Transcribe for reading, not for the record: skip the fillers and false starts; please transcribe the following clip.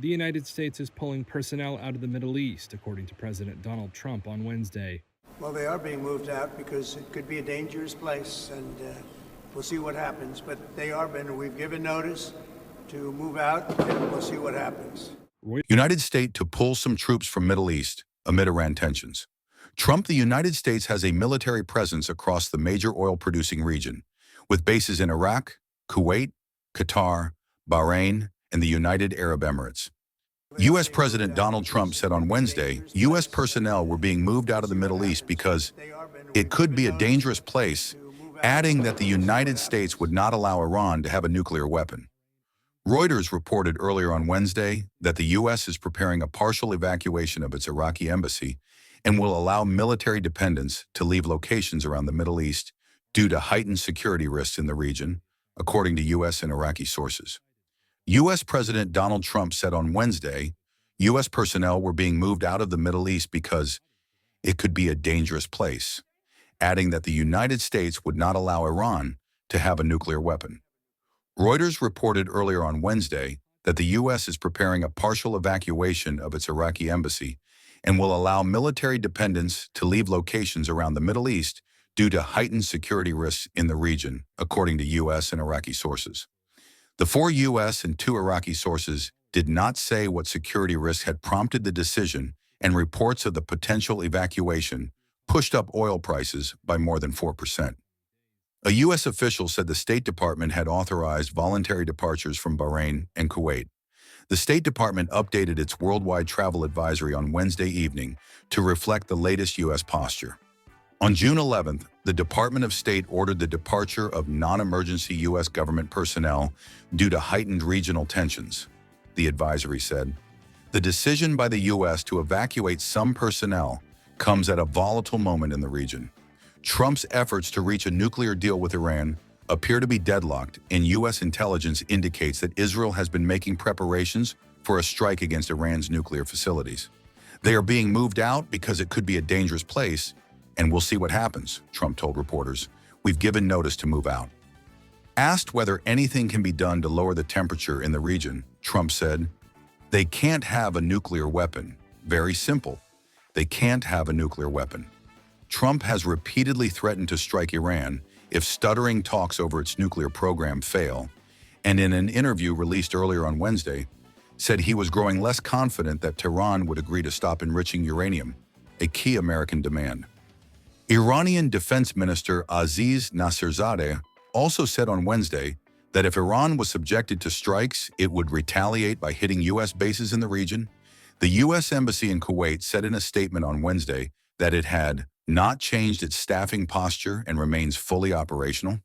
The United States is pulling personnel out of the Middle East, according to President Donald Trump on Wednesday. Well, they are being moved out because it could be a dangerous place, and we'll see what happens. But we've given notice to move out, and we'll see what happens. United States to pull some troops from Middle East amid Iran tensions. Trump, the United States has a military presence across the major oil-producing region, with bases in Iraq, Kuwait, Qatar, Bahrain, and the United Arab Emirates. U.S. President Donald Trump said on Wednesday, U.S. personnel were being moved out of the Middle East because it could be a dangerous place, adding that the United States would not allow Iran to have a nuclear weapon. Reuters reported earlier on Wednesday that the U.S. is preparing a partial evacuation of its Iraqi embassy and will allow military dependents to leave locations around the Middle East due to heightened security risks in the region, according to U.S. and Iraqi sources. U.S. President Donald Trump said on Wednesday, U.S. personnel were being moved out of the Middle East because it could be a dangerous place, adding that the United States would not allow Iran to have a nuclear weapon. Reuters reported earlier on Wednesday that the U.S. is preparing a partial evacuation of its Iraqi embassy and will allow military dependents to leave locations around the Middle East due to heightened security risks in the region, according to U.S. and Iraqi sources. The 4 U.S. and 2 Iraqi sources did not say what security risks had prompted the decision, and reports of the potential evacuation pushed up oil prices by more than 4%. A U.S. official said the State Department had authorized voluntary departures from Bahrain and Kuwait. The State Department updated its worldwide travel advisory on Wednesday evening to reflect the latest U.S. posture. On June 11th, the Department of State ordered the departure of non-emergency U.S. government personnel due to heightened regional tensions, the advisory said. The decision by the U.S. to evacuate some personnel comes at a volatile moment in the region. Trump's efforts to reach a nuclear deal with Iran appear to be deadlocked, and U.S. intelligence indicates that Israel has been making preparations for a strike against Iran's nuclear facilities. They are being moved out because it could be a dangerous place, and we'll see what happens, Trump told reporters. We've given notice to move out. Asked whether anything can be done to lower the temperature in the region, Trump said, "They can't have a nuclear weapon. Very simple. They can't have a nuclear weapon." Trump has repeatedly threatened to strike Iran if stuttering talks over its nuclear program fail, and in an interview released earlier on Wednesday, said he was growing less confident that Tehran would agree to stop enriching uranium, a key American demand. Iranian Defense Minister Aziz Nasirzadeh also said on Wednesday that if Iran was subjected to strikes, it would retaliate by hitting U.S. bases in the region. The U.S. Embassy in Kuwait said in a statement on Wednesday that it had not changed its staffing posture and remains fully operational.